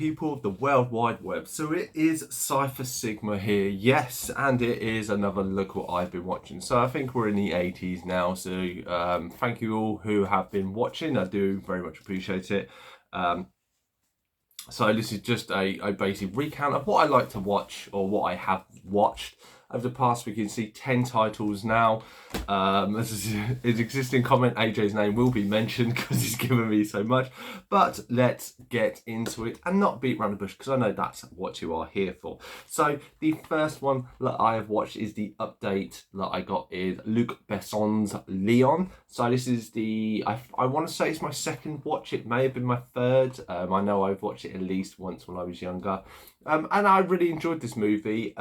people of the World Wide Web. So it is Cypher Sigma here, yes, and it is another look what I've been watching. So I think we're in the 80s now, so thank you all who have been watching. I do very much appreciate it. So this is just a basic recount of what I like to watch, or what I have watched over the past week. You can see 10 titles now. As his existing comment, AJ's name will be mentioned because he's given me so much. But let's get into it and not beat around the bush, because I know that's what you are here for. So the first one that I have watched is the update that I got is Luc Besson's Leon. So this is the, I want to say it's my second watch. It may have been my third. I know I've watched it at least once when I was younger. And I really enjoyed this movie.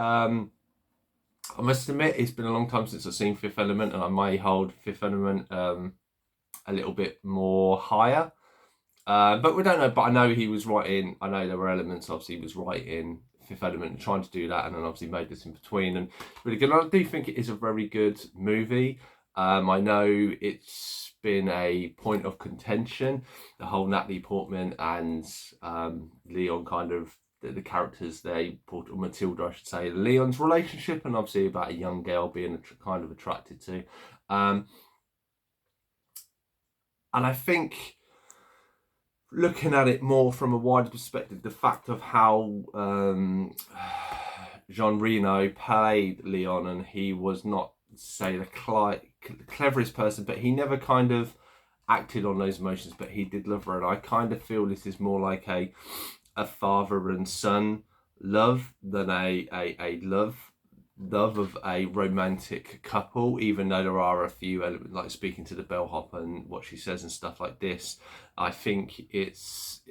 I must admit, it's been a long time since I've seen Fifth Element, and I may hold Fifth Element a little bit more higher. But we don't know. But I know he was writing, I know there were elements, obviously, he was writing Fifth Element and trying to do that, and then obviously made this in between. And really good. And I do think it is a very good movie. I know it's been a point of contention, the whole Natalie Portman and Leon kind of, the characters they put, or Matilda I should say, Leon's relationship, and obviously about a young girl being kind of attracted to. And I think looking at it more from a wider perspective, the fact of how Jean Reno played Leon, and he was not, say, the cleverest person, but he never kind of acted on those emotions, but he did love her. And I kind of feel this is more like a father and son love than a love of a romantic couple, even though there are a few elements, like speaking to the bellhop and what she says and stuff like this. I think it's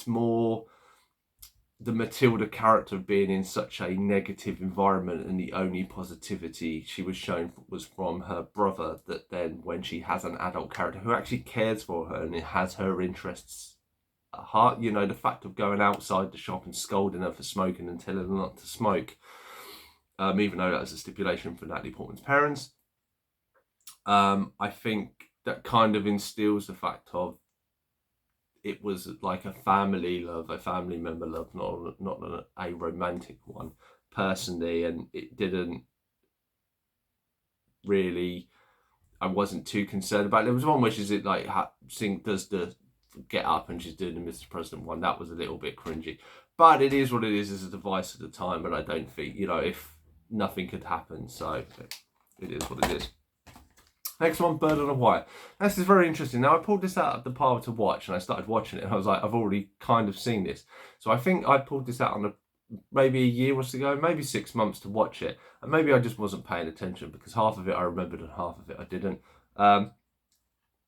more the Matilda character being in such a negative environment, and the only positivity she was shown was from her brother, that then when she has an adult character who actually cares for her and it has her interests at heart, you know, the fact of going outside the shop and scolding her for smoking and telling her not to smoke, even though that was a stipulation for Natalie Portman's parents, I think that kind of instills the fact of it was like a family love, a family member love, not a romantic one, personally. And it didn't really, I wasn't too concerned about it. There was one where she's like, does the get up and she's doing the Mr. President one. That was a little bit cringy, but it is what it is. It's a device at the time, and I don't think, you know, if nothing could happen, so it is what it is. Next one, Bird on a Wire. This is very interesting. Now, I pulled this out of the pile to watch, and I started watching it, and I was like, I've already kind of seen this. So I think I pulled this out on maybe a year or so ago, maybe 6 months to watch it, and maybe I just wasn't paying attention, because half of it I remembered and half of it I didn't.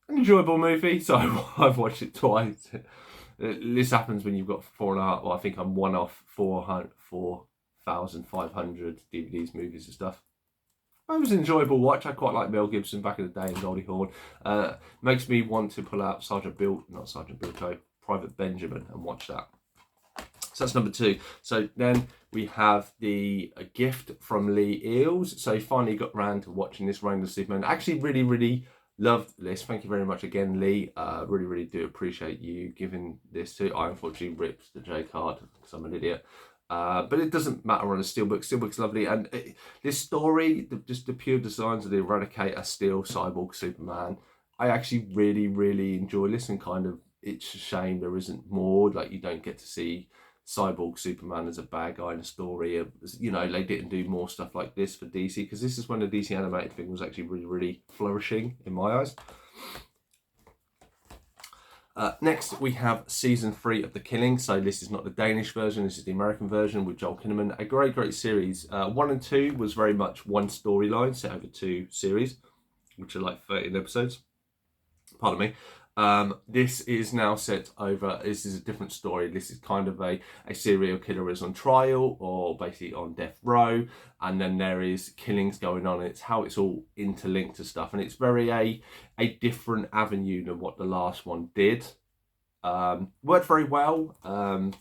An enjoyable movie, so I've watched it twice. This happens when you've got 4.5, well, I think I'm one off 4,500 DVDs, movies and stuff. It was an enjoyable watch. I quite like Mel Gibson back in the day and Goldie Hawn. Makes me want to pull out Private Benjamin and watch that. So that's number 2. So then we have the Gift from Lee Eales. So finally got round to watching this, Reign of Superman. Actually really loved this. Thank you very much again, Lee. Really do appreciate you giving this to. I unfortunately ripped the J card because I'm an idiot. But it doesn't matter on a steelbook. Steelbook's lovely. And this story, just the pure designs of the Eradicator, Steel, Cyborg, Superman, I actually really enjoy this, and kind of, it's a shame there isn't more. Like, you don't get to see Cyborg Superman as a bad guy in a story. You know, they didn't do more stuff like this for DC, because this is when the DC animated thing was actually really flourishing in my eyes. Next we have season 3 of The Killing. So this is not the Danish version, this is the American version with Joel Kinnaman. A great series. 1 and 2 was very much one storyline set over 2 series, which are like 13 episodes. Pardon me. This is now set over, this is a different story. This is kind of a serial killer is on trial, or basically on death row, and then there is killings going on. It's how it's all interlinked to stuff, and it's very a different avenue than what the last one did. Worked very well.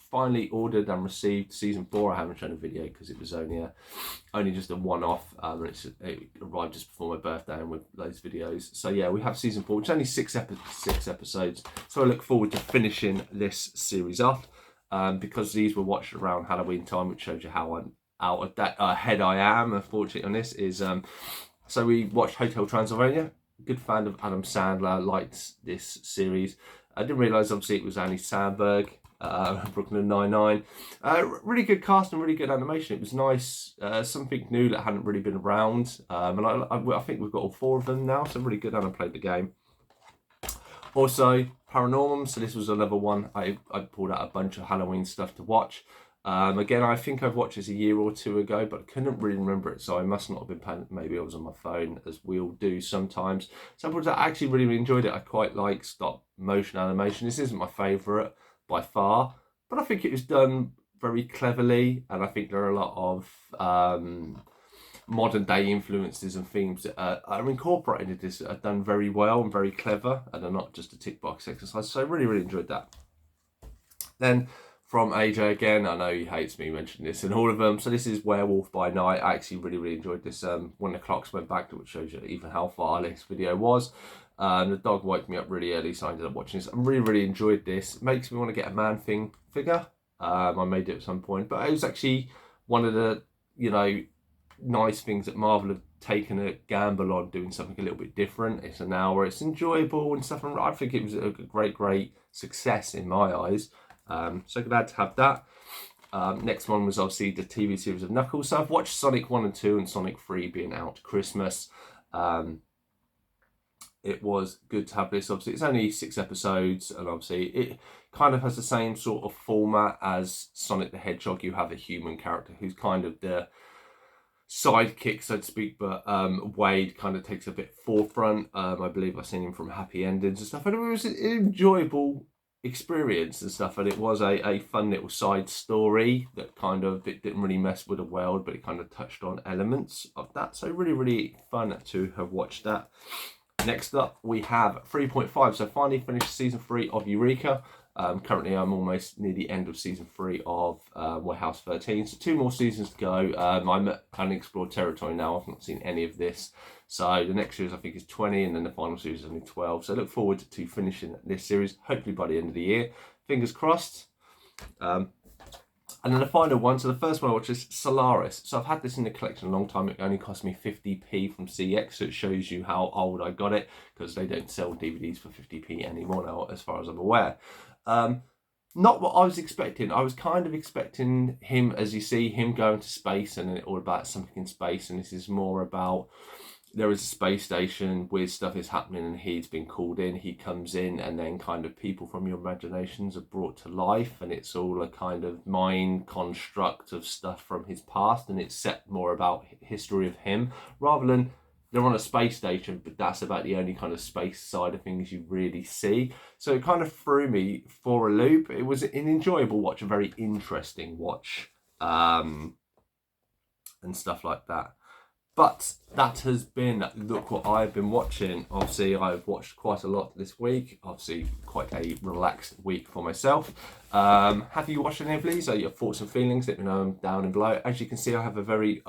Finally ordered and received season 4. I haven't shown a video because it was only just a one-off. It arrived just before my birthday, and with those videos. So yeah, we have season 4, which is only 6 episodes. So I look forward to finishing this series off. because these were watched around Halloween time, which shows you how ahead I am, unfortunately, on this. So we watched Hotel Transylvania. Good fan of Adam Sandler, liked this series. I didn't realise, obviously, it was Andy Samberg, Brooklyn Nine-Nine. Really good cast and really good animation. It was nice, something new that hadn't really been around. And I think we've got all 4 of them now, so really good, and I played the game. Also, Paranorman, so this was another one. I pulled out a bunch of Halloween stuff to watch. Again, I think I've watched this a year or 2 ago, but I couldn't really remember it, so I must not have been paying. Maybe I was on my phone, as we'll do sometimes. So I actually really enjoyed it. I quite like stop motion animation. This isn't my favourite by far, but I think it was done very cleverly, and I think there are a lot of modern day influences and themes that are incorporated into this, are done very well and very clever, and are not just a tick box exercise. So I really enjoyed that. Then from AJ again, I know he hates me mentioning this in all of them. So this is Werewolf by Night. I actually really enjoyed this. When the clocks went back, which shows you even how far this video was. The dog woke me up really early, so I ended up watching this. I really enjoyed this. It makes me want to get a Man-Thing figure. I may do it at some point, but it was actually one of the, nice things that Marvel have taken a gamble on, doing something a little bit different. It's an hour, it's enjoyable and stuff, and I think it was a great success in my eyes. So glad to have that. Next one was obviously the TV series of Knuckles. So I've watched Sonic 1 and 2 and Sonic 3 being out Christmas. It was good to have this. Obviously, it's only 6 episodes, and obviously it kind of has the same sort of format as Sonic the Hedgehog. You have a human character who's kind of the sidekick, so to speak, but Wade kind of takes a bit forefront. I believe I've seen him from Happy Endings and stuff, and it was an enjoyable experience and stuff, and it was a fun little side story that kind of, it didn't really mess with the world, but it kind of touched on elements of that. So really fun to have watched that. Next up, we have 3.5. So finally finished season 3 of Eureka. Currently, I'm almost near the end of season 3 of Warehouse 13. So 2 more seasons to go. I'm at unexplored territory now. I've not seen any of this. So the next series, I think, is 20, and then the final series is only 12. So I look forward to finishing this series, hopefully by the end of the year. Fingers crossed. And then the final one, so the first one I watched is Solaris. So I've had this in the collection a long time. It only cost me 50p from CX, so it shows you how old I got it, because they don't sell DVDs for 50p anymore now, as far as I'm aware. Not what I was expecting. I was kind of expecting him, as you see, him going to space, and all about something in space, and this is more about, there is a space station, weird stuff is happening, and he's been called in. He comes in, and then kind of people from your imaginations are brought to life, and it's all a kind of mind construct of stuff from his past, and it's set more about history of him, rather than they're on a space station, but that's about the only kind of space side of things you really see. So it kind of threw me for a loop. It was an enjoyable watch, a very interesting watch, and stuff like that. But that has been, look what I've been watching. Obviously, I've watched quite a lot this week. Obviously, quite a relaxed week for myself. Have you watched any of these? Your thoughts and feelings? Let me know down below. As you can see, I have a very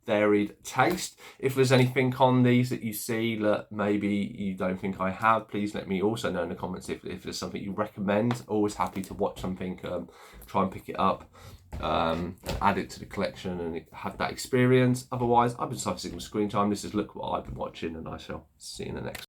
varied taste. If there's anything on these that you see that maybe you don't think I have, please let me also know in the comments if there's something you recommend. Always happy to watch something, try and pick it up, and add it to the collection and have that experience. Otherwise, I've been Cypher Sigma Screen Time. This is Look What I've Been Watching, and I shall see you in the next